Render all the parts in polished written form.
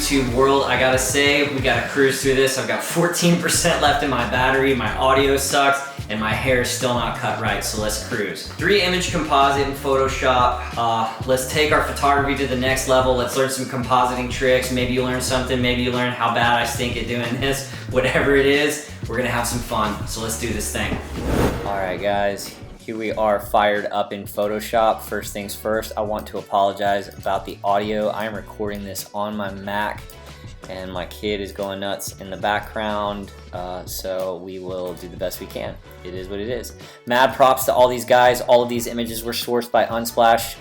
YouTube world. I gotta say, we gotta cruise through this. I've got 14% left in my battery, my audio sucks, and my hair is still not cut right, so let's cruise. 3-image composite in Photoshop. Let's take our photography to the next level. Let's learn some compositing tricks. Maybe you learn something, maybe you learn how bad I stink at doing this. Whatever it is, we're gonna have some fun, so let's do this thing. All right, guys. Here we are fired up in Photoshop. First things first, I want to apologize about the audio. I am recording this on my Mac and my kid is going nuts in the background, so we will do the best we can. It is what it is. Mad props to all these guys. All of these images were sourced by Unsplash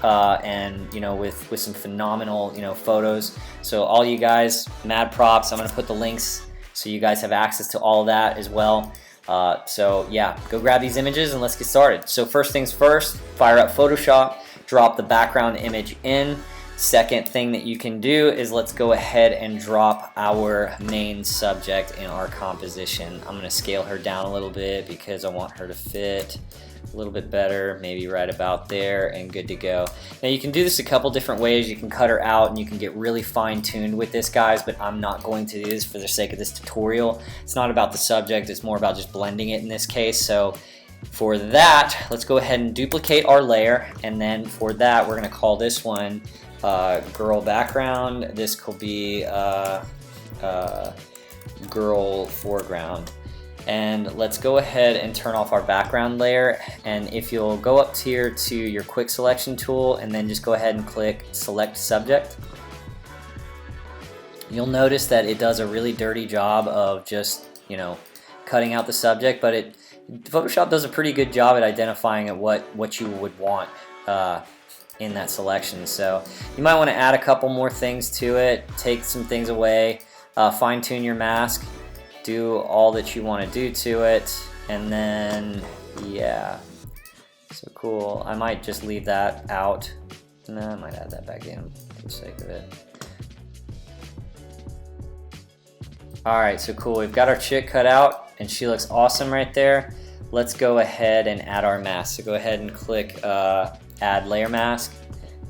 and with some phenomenal photos. So all you guys, mad props. I'm gonna put the links so you guys have access to all of that as well. So yeah, go grab these images and let's get started. So first things first, fire up Photoshop, drop the background image in. Second thing that you can do is let's go ahead and drop our main subject in our composition. I'm gonna scale her down a little bit because I want her to fit a little bit better, maybe right about there, and good to go. Now you can do this a couple different ways. You can cut her out and you can get really fine-tuned with this, guys, but I'm not going to do this for the sake of this tutorial. It's not about the subject, it's more about just blending it in this case. So for that, let's go ahead and duplicate our layer, and then for that we're gonna call this one girl background. This could be girl foreground. And let's go ahead and turn off our background layer, and if you'll go up here to your quick selection tool and then just go ahead and click select subject, you'll notice that it does a really dirty job of just cutting out the subject, but Photoshop does a pretty good job at identifying what you would want in that selection. So you might want to add a couple more things to it, take some things away, fine-tune your mask, do all that you want to do to it, and then yeah, so cool. I might just leave that out. No, I might add that back in for the sake of it. Alright, so cool. We've got our chick cut out and she looks awesome right there. Let's go ahead and add our mask. So go ahead and click add layer mask,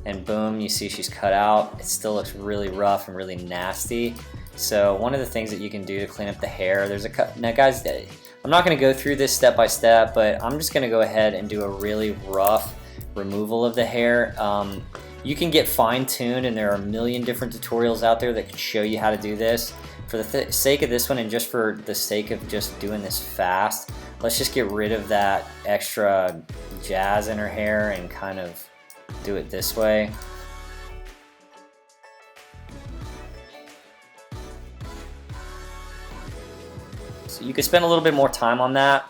and boom, you see she's cut out. It still looks really rough and really nasty. So one of the things that you can do to clean up the hair, now guys, I'm not going to go through this step by step, but I'm just going to go ahead and do a really rough removal of the hair. You can get fine-tuned, and there are a million different tutorials out there that can show you how to do this. For the sake of this one, and just for the sake of just doing this fast, let's just get rid of that extra jazz in her hair and kind of do it this way. So you could spend a little bit more time on that.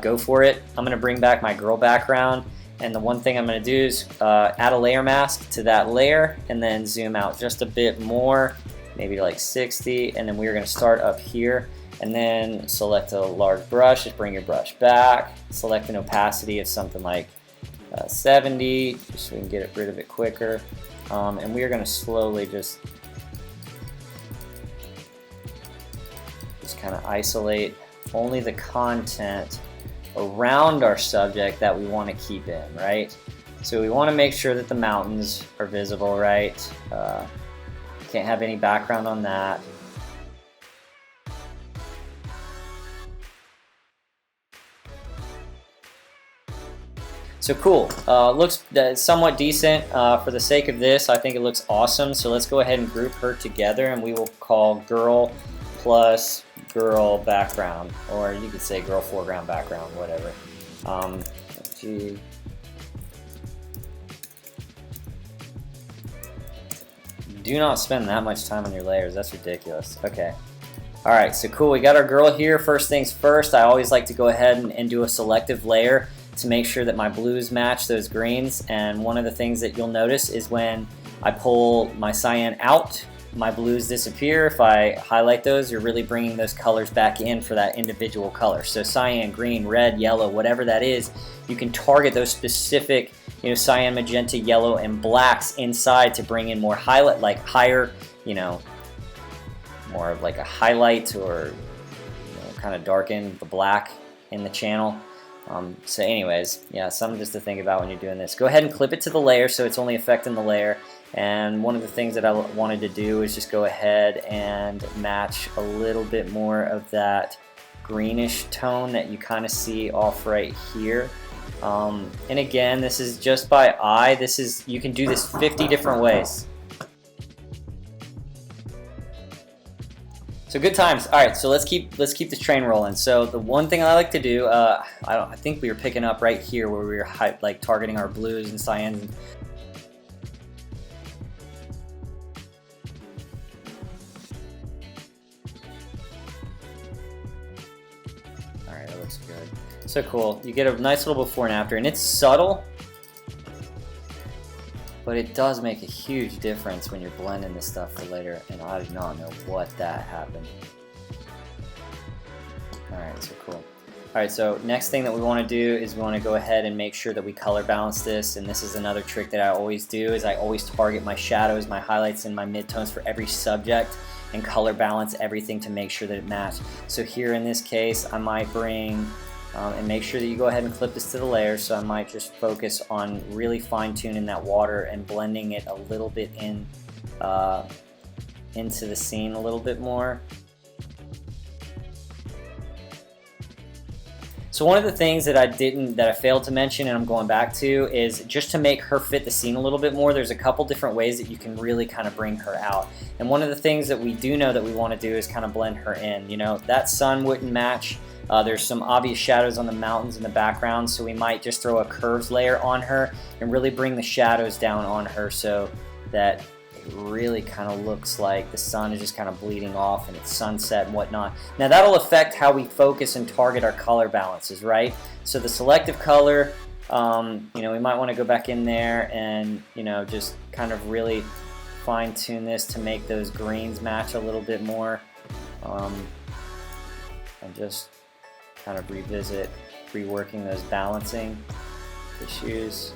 Go for it. I'm going to bring back my girl background, and the one thing I'm going to do is add a layer mask to that layer and then zoom out just a bit more, maybe like 60, and then we're going to start up here and then select a large brush. Just bring your brush back, select an opacity of something like 70 just so we can get rid of it quicker, and we are going to slowly just kind of isolate only the content around our subject that we want to keep in, right? So we want to make sure that the mountains are visible, right? Can't have any background on that. So cool, looks somewhat decent. For the sake of this, I think it looks awesome. So let's go ahead and group her together, and we will call girl plus girl background, or you could say girl foreground background, whatever. Do not spend that much time on your layers, that's ridiculous. Okay. Alright, so cool, we got our girl here. First things first, I always like to go ahead and do a selective layer to make sure that my blues match those greens, and one of the things that you'll notice is when I pull my cyan out, my blues disappear. If I highlight those, you're really bringing those colors back in for that individual color. So cyan, green, red, yellow, whatever that is, you can target those specific, cyan, magenta, yellow, and blacks inside to bring in more highlight, like higher, more of like a highlight, or kind of darken the black in the channel. So anyways, yeah, something just to think about when you're doing this. Go ahead and clip it to the layer so it's only affecting the layer. And one of the things that I wanted to do is just go ahead and match a little bit more of that greenish tone that you kind of see off right here. And again, this is just by eye. You can do this 50 different ways. So good times. All right, so let's keep this train rolling. So the one thing I like to do, I think we were picking up right here where we were like targeting our blues and cyans. All right, that looks good. So cool. You get a nice little before and after, and it's subtle, but it does make a huge difference when you're blending this stuff for later, and I did not know what that happened. Alright, so cool. Alright, so next thing that we want to do is we want to go ahead and make sure that we color balance this, and this is another trick that I always do, is I always target my shadows, my highlights, and my midtones for every subject, and color balance everything to make sure that it matches. So here in this case, I might bring and make sure that you go ahead and clip this to the layer, so I might just focus on really fine-tuning that water and blending it a little bit in into the scene a little bit more. So one of the things that I failed to mention, and I'm going back to, is just to make her fit the scene a little bit more, there's a couple different ways that you can really kind of bring her out. And one of the things that we do know that we want to do is kind of blend her in. You know, that sun wouldn't match. There's some obvious shadows on the mountains in the background, so we might just throw a curves layer on her and really bring the shadows down on her so that it really kind of looks like the sun is just kind of bleeding off and it's sunset and whatnot. Now that'll affect how we focus and target our color balances, right? So the selective color, you know, we might want to go back in there and, you know, just kind of really fine tune this to make those greens match a little bit more, and just kind of revisit reworking those balancing issues.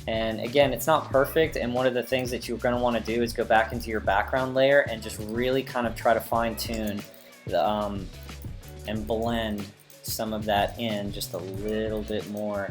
And again, it's not perfect, and one of the things that you're going to want to do is go back into your background layer and just really kind of try to fine-tune and blend some of that in just a little bit more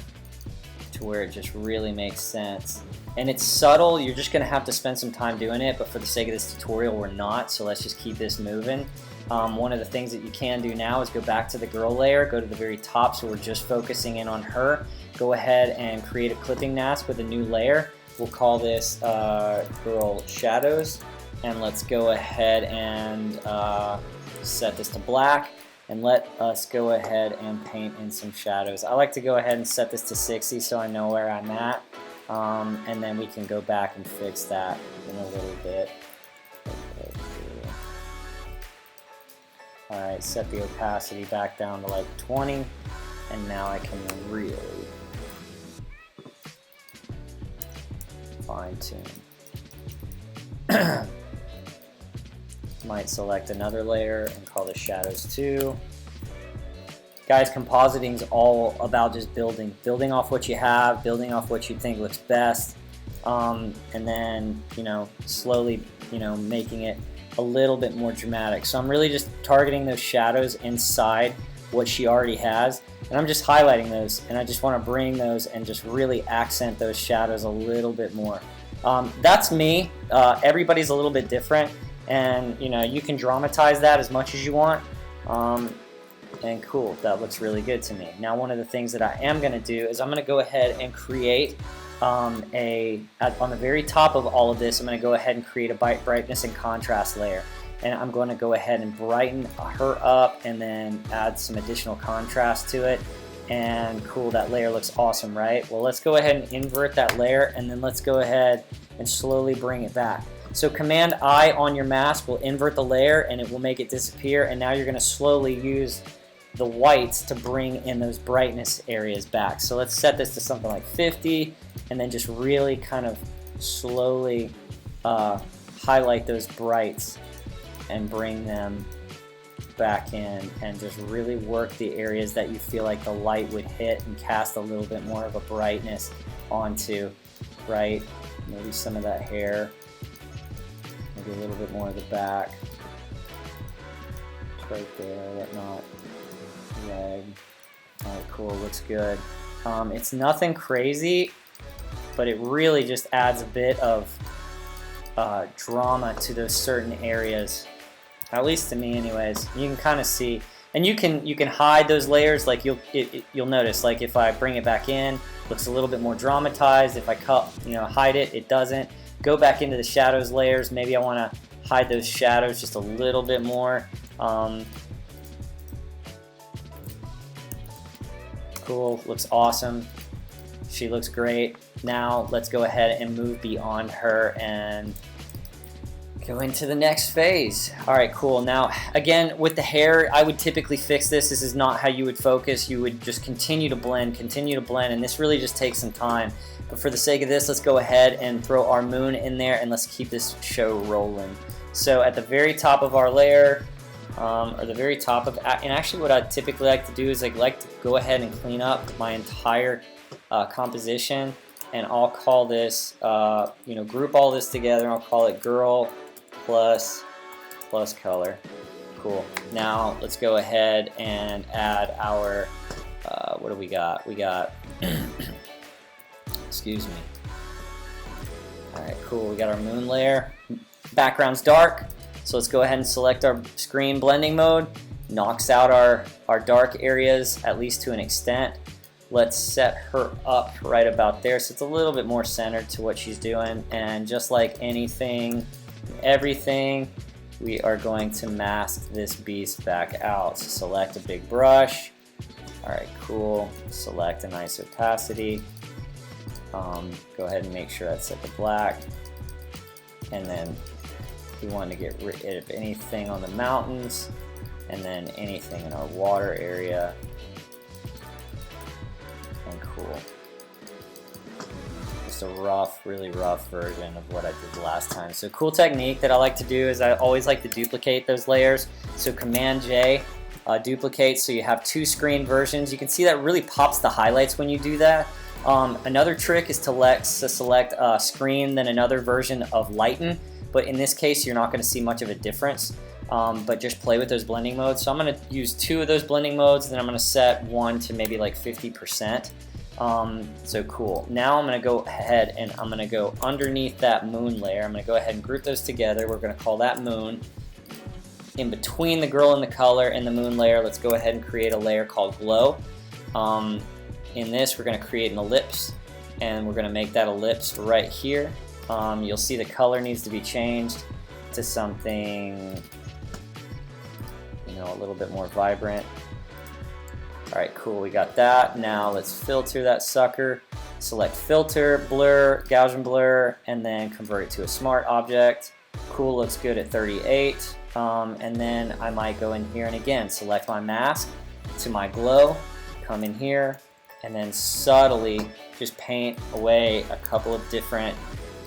to where it just really makes sense. And it's subtle, you're just going to have to spend some time doing it, but for the sake of this tutorial we're not, so let's just keep this moving. One of the things that you can do now is go back to the girl layer, go to the very top, so we're just focusing in on her. Go ahead and create a clipping mask with a new layer. We'll call this Girl Shadows, and let's go ahead and set this to black, and let us go ahead and paint in some shadows. I like to go ahead and set this to 60 so I know where I'm at, and then we can go back and fix that in a little bit. Alright, set the opacity back down to like 20, and now I can really fine tune. Might select another layer and call this Shadows 2. Guys, compositing is all about just building off what you have, building off what you think looks best, and then, you know, slowly, you know, making it a little bit more dramatic. So I'm really just targeting those shadows inside what she already has, and I'm just highlighting those, and I just want to bring those and just really accent those shadows a little bit more. That's me. Everybody's a little bit different, and you know, you can dramatize that as much as you want, and cool, that looks really good to me. Now one of the things that I am going to do is I'm going to go ahead and create on the very top of all of this, I'm going to go ahead and create a brightness and contrast layer, and I'm going to go ahead and brighten her up and then add some additional contrast to it. And cool, that layer looks awesome, right? Well, let's go ahead and invert that layer, and then let's go ahead and slowly bring it back. So Command I on your mask will invert the layer and it will make it disappear, and now you're going to slowly use the whites to bring in those brightness areas back. So let's set this to something like 50, and then just really kind of slowly highlight those brights and bring them back in, and just really work the areas that you feel like the light would hit and cast a little bit more of a brightness onto, right? Maybe some of that hair, maybe a little bit more of the back, right there, whatnot, leg. Alright, cool, looks good. It's nothing crazy, but it really just adds a bit of drama to those certain areas, at least to me anyways. You can kind of see, and you can hide those layers. Like you'll notice, like if I bring it back in, looks a little bit more dramatized. If I hide it, it doesn't. Go back into the shadows layers. Maybe I want to hide those shadows just a little bit more. Cool, looks awesome. She looks great. Now let's go ahead and move beyond her and go into the next phase. All right, cool. Now, again, with the hair, I would typically fix this. This is not how you would focus. You would just continue to blend, and this really just takes some time. But for the sake of this, let's go ahead and throw our moon in there, and let's keep this show rolling. So at the very top of our layer, or the very top of, and actually what I typically like to do is I like to go ahead and clean up my entire composition, and I'll call this, group all this together, and I'll call it girl plus color. Cool. Now let's go ahead and add our, what do we got? We got, excuse me. All right, cool. We got our moon layer. Background's dark, so let's go ahead and select our screen blending mode. Knocks out our dark areas, at least to an extent. Let's set her up right about there, so it's a little bit more centered to what she's doing. And just like anything, everything, we are going to mask this beast back out. So select a big brush. All right, cool. Select a nice opacity. Go ahead and make sure that's set to black. And then we want to get rid of anything on the mountains, and then anything in our water area. And cool. Just a rough, really rough version of what I did last time. So cool technique that I like to do is I always like to duplicate those layers. So Command J, duplicate, so you have two screen versions. You can see that really pops the highlights when you do that. Another trick is to select screen, then another version of lighten. But in this case, you're not going to see much of a difference. But just play with those blending modes. So I'm going to use two of those blending modes, then I'm going to set one to maybe like 50%. So cool. Now I'm going to go ahead and I'm going to go underneath that moon layer. I'm going to go ahead and group those together. We're going to call that moon. In between the girl and the color and the moon layer, let's go ahead and create a layer called glow. In this, we're going to create an ellipse, and we're going to make that ellipse right here. You'll see the color needs to be changed to something, a little bit more vibrant. All right, cool, we got that. Now let's filter that sucker. Select filter, blur, Gaussian blur, and then convert it to a smart object. Cool, looks good at 38. And then I might go in here and again, select my mask to my glow, come in here, and then subtly just paint away a couple of different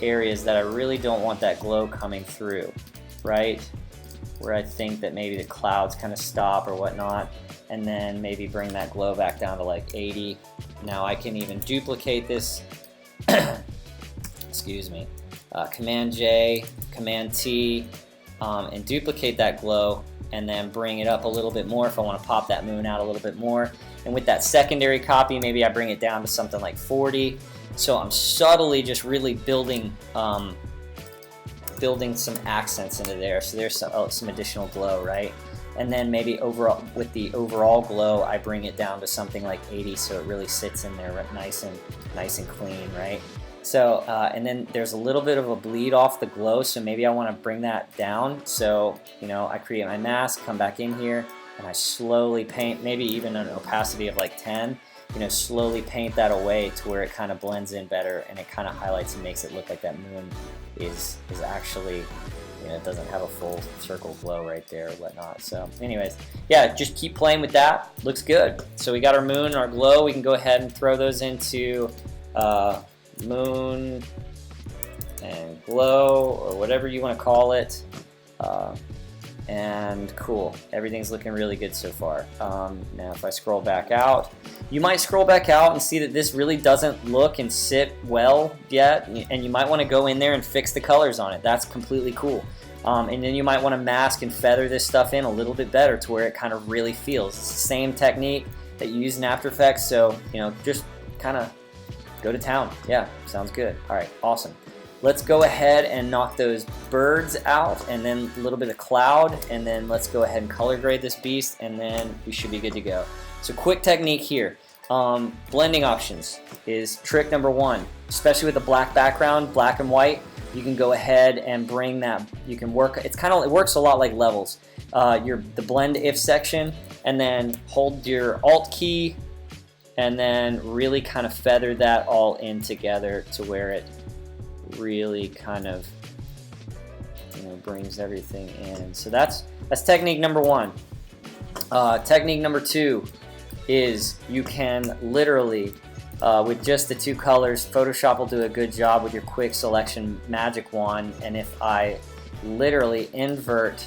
areas that I really don't want that glow coming through, right? Where I think that maybe the clouds kind of stop or whatnot, and then maybe bring that glow back down to like 80. Now I can even duplicate this, excuse me, Command J, Command T, and duplicate that glow, and then bring it up a little bit more if I want to pop that moon out a little bit more. And with that secondary copy, maybe I bring it down to something like 40. So I'm subtly just really building some accents into there. So there's some additional glow, right? And then maybe overall, with the overall glow, I bring it down to something like 80, so it really sits in there nice and clean, right? So and then there's a little bit of a bleed off the glow, so maybe I want to bring that down. So I create my mask, come back in here, and I slowly paint, maybe even an opacity of like 10. Slowly paint that away to where it kind of blends in better, and it kind of highlights and makes it look like that moon is actually, it doesn't have a full circle glow right there or whatnot. So anyways, yeah, just keep playing with that. Looks good. So we got our moon, our glow. We can go ahead and throw those into moon and glow, or whatever you want to call it. And cool, everything's looking really good so far. Now if I scroll back out, you might scroll back out and see that this really doesn't look and sit well yet, and you might want to go in there and fix the colors on it. That's completely cool. And then you might want to mask and feather this stuff in a little bit better to where it kind of really feels. It's the same technique that you use in After Effects, so just kind of go to town. Yeah, sounds good. All right, awesome. Let's go ahead and knock those birds out, and then a little bit of cloud, and then let's go ahead and color grade this beast, and then we should be good to go. So quick technique here. Blending options is trick number one, especially with the black background, black and white. You can go ahead and bring that, you can work, it works a lot like levels. The blend if section, and then hold your alt key, and then really kind of feather that all in together to where it really kind of, you know, brings everything in. So that's technique number one. Technique number two is you can literally, with just the two colors, Photoshop will do a good job with your quick selection magic wand. And if I literally invert,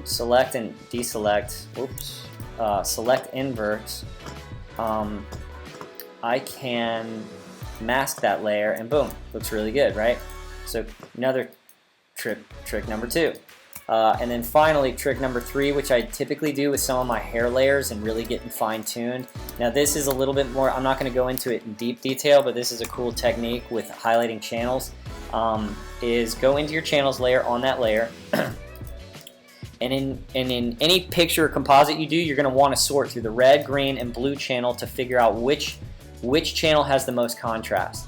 select and deselect, whoops, select invert, I can mask that layer, and boom, looks really good, right? So another trick number two. And then finally, trick number three, which I typically do with some of my hair layers and really getting fine-tuned. Now this is a little bit more, I'm not going to go into it in deep detail, but this is a cool technique with highlighting channels, is go into your channels layer on that layer, and in any picture or composite you do, you're going to want to sort through the red, green, and blue channel to figure out which channel has the most contrast.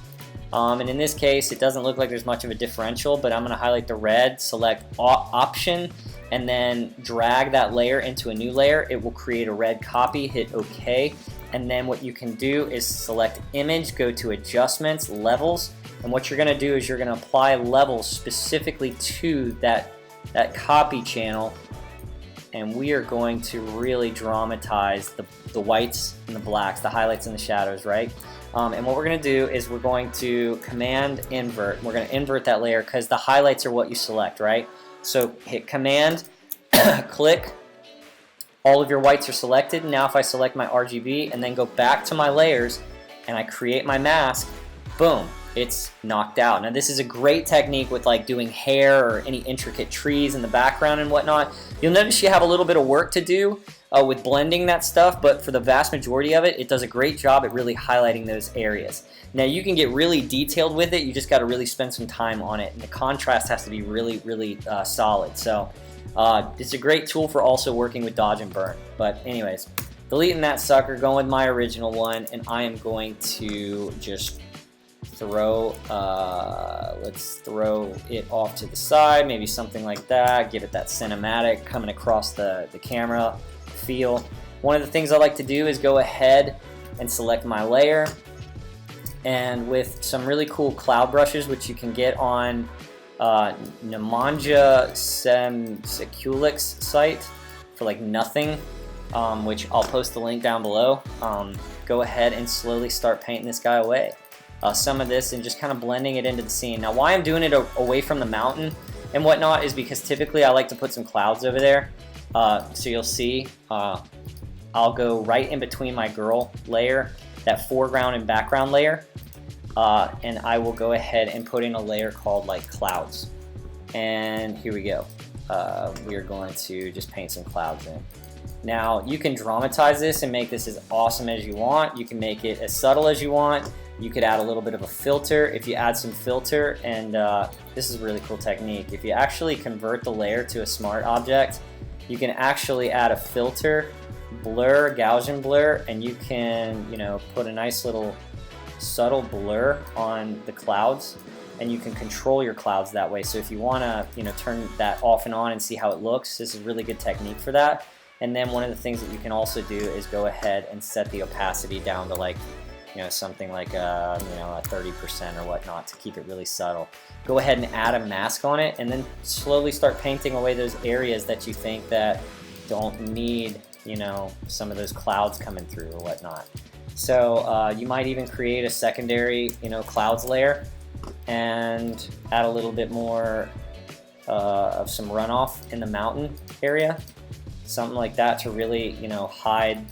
And in this case, it doesn't look like there's much of a differential, but I'm going to highlight the red, select option, and then drag that layer into a new layer. It will create a red copy, hit OK, and then what you can do is select image, go to adjustments, levels, and what you're going to do is you're going to apply levels specifically to that copy channel, and we are going to really dramatize the whites and the blacks, the highlights and the shadows, right? And what we're going to do is we're going to command invert. We're going to invert that layer because the highlights are what you select, right? So hit command, click, all of your whites are selected. Now if I select my RGB and then go back to my layers and I create my mask, boom, it's knocked out. Now this is a great technique with like doing hair or any intricate trees in the background and whatnot. You'll notice you have a little bit of work to do with blending that stuff, but for the vast majority of it, it does a great job at really highlighting those areas. Now you can get really detailed with it, you just got to really spend some time on it, and the contrast has to be really, really solid. So it's a great tool for also working with dodge and burn. But anyways, deleting that sucker, going with my original one, and I am going to just throw, let's throw it off to the side, maybe something like that, give it that cinematic coming across the camera feel. One of the things I like to do is go ahead and select my layer, and with some really cool cloud brushes, which you can get on NEMANJA SEKULIC site for like nothing, which I'll post the link down below. Go ahead and slowly start painting this guy away. Some of this and just kind of blending it into the scene. Now why I'm doing it away from the mountain and whatnot is because typically I like to put some clouds over there. So you'll see I'll go right in between my girl layer, that foreground and background layer, and I will go ahead and put in a layer called like clouds. And here we go. We are going to just paint some clouds in. Now you can dramatize this and make this as awesome as you want. You can make it as subtle as you want. You could add a little bit of a filter. If you add some filter, and this is a really cool technique, if you actually convert the layer to a smart object, you can actually add a filter, blur, Gaussian blur, and you can, you know, put a nice little subtle blur on the clouds, and you can control your clouds that way. So if you want to, you know, turn that off and on and see how it looks, this is a really good technique for that. And then one of the things that you can also do is go ahead and set the opacity down to like, you know, something like a 30% or whatnot to keep it really subtle. Go ahead and add a mask on it, and then slowly start painting away those areas that you think that don't need, you know, some of those clouds coming through or whatnot. So you might even create a secondary, you know, clouds layer and add a little bit more of some runoff in the mountain area, something like that to really, you know, hide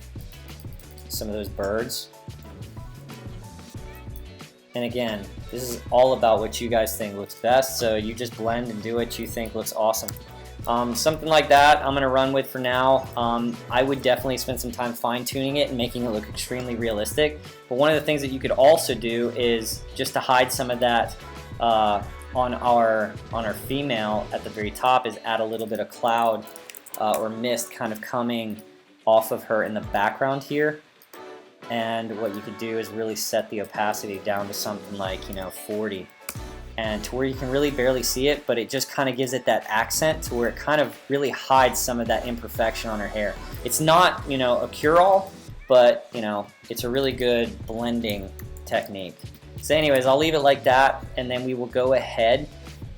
some of those birds. And again, this is all about what you guys think looks best, so you just blend and do what you think looks awesome. Something like that I'm gonna run with for now. I would definitely spend some time fine-tuning it and making it look extremely realistic. But one of the things that you could also do is just to hide some of that on our female at the very top is add a little bit of cloud or mist kind of coming off of her in the background here. And what you could do is really set the opacity down to something like 40. And to where you can really barely see it, but it just kind of gives it that accent to where it kind of really hides some of that imperfection on her hair. It's not, a cure-all, but, it's a really good blending technique. So anyways, I'll leave it like that, and then we will go ahead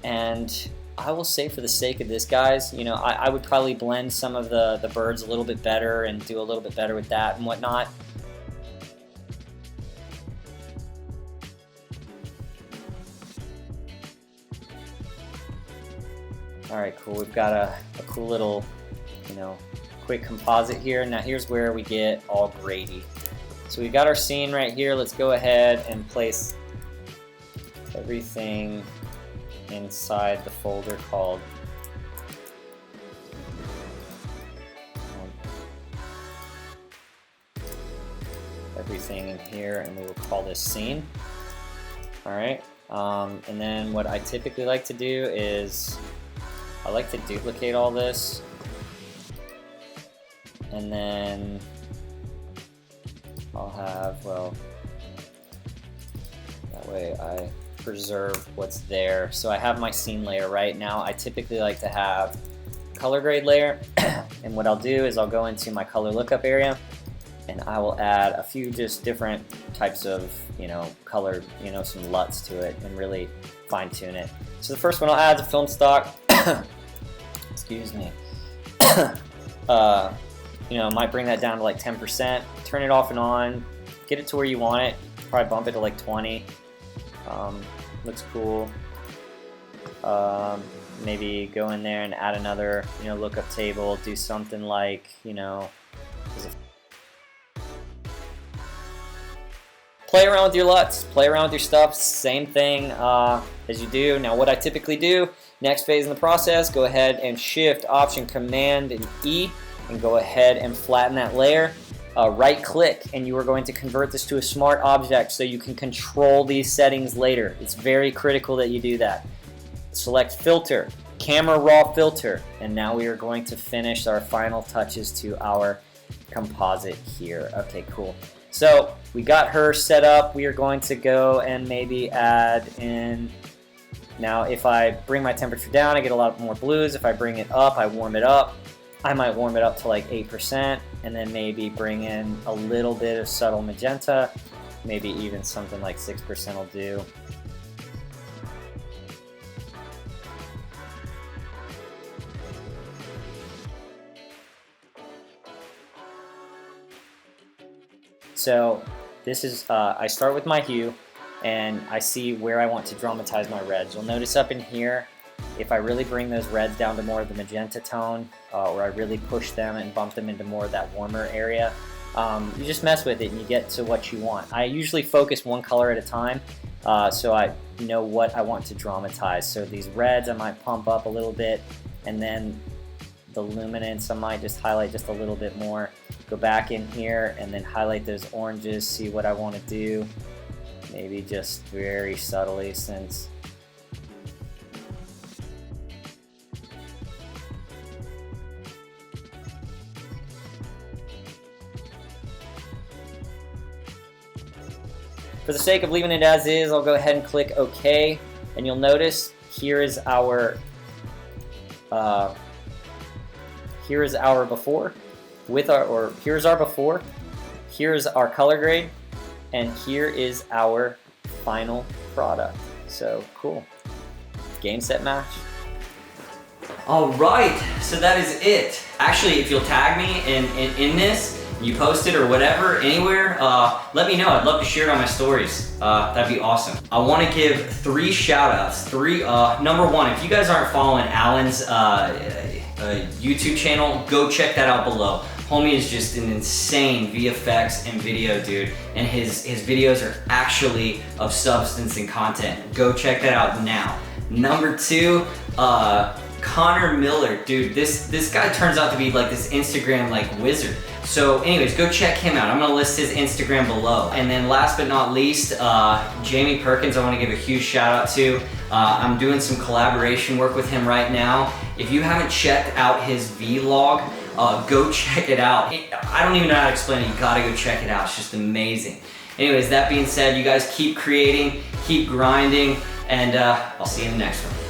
and I will say for the sake of this, guys, I would probably blend some of the birds a little bit better and do a little bit better with that and whatnot. Alright, cool. We've got a cool little, quick composite here. Now here's where we get all grady. So we've got our scene right here. Let's go ahead and place everything inside the folder called everything in here, and we will call this scene. Alright, and then what I typically like to do is I like to duplicate all this, and then I'll have, that way I preserve what's there. So I have my scene layer right now. I typically like to have color grade layer, and what I'll do is I'll go into my color lookup area, and I will add a few just different types of, color, some LUTs to it, and really fine tune it. So the first one I'll add is a film stock. Excuse me. Might bring that down to like 10%. Turn it off and on. Get it to where you want it. Probably bump it to like 20. Looks cool. Maybe go in there and add another, lookup table. Do something like, play around with your LUTs. Play around with your stuff. Same thing as you do. Now, what I typically do. Next phase in the process, go ahead and Shift, Option, Command, and E, and go ahead and flatten that layer. Right click, and you are going to convert this to a smart object so you can control these settings later. It's very critical that you do that. Select Filter, Camera Raw Filter, and now we are going to finish our final touches to our composite here. Okay, cool. So we got her set up. We are going to go and maybe add in. Now, if I bring my temperature down, I get a lot more blues. If I bring it up, I warm it up. I might warm it up to like 8%, and then maybe bring in a little bit of subtle magenta. Maybe even something like 6% will do. So this is, I start with my hue, and I see where I want to dramatize my reds. You'll notice up in here, if I really bring those reds down to more of the magenta tone, or I really push them and bump them into more of that warmer area, you just mess with it and you get to what you want. I usually focus one color at a time, so I know what I want to dramatize. So these reds I might pump up a little bit, and then the luminance I might just highlight just a little bit more. Go back in here and then highlight those oranges, see what I want to do. Maybe just very subtly, since for the sake of leaving it as is, I'll go ahead and click OK, and you'll notice here is our before with our, or here's our before, here's our color grade, and here is our final product. So cool. Game, set, match. All right, so that is it. Actually, if you'll tag me in this, you post it or whatever, anywhere, let me know. I'd love to share it on my stories. That'd be awesome. I want to give 3 shout outs. Number 1, if you guys aren't following Alan's YouTube channel, go check that out below. Homie is just an insane VFX and video dude, and his videos are actually of substance and content. Go check that out now. Number 2, Connor Miller, dude, this guy turns out to be like this Instagram like wizard. So anyways, go check him out. I'm gonna list his Instagram below. And then last but not least, Jamie Perkins, I wanna give a huge shout out to. I'm doing some collaboration work with him right now. If you haven't checked out his vlog, go check it out. I don't even know how to explain it. You gotta go check it out. It's just amazing. Anyways, that being said, you guys keep creating, keep grinding, and I'll see you in the next one.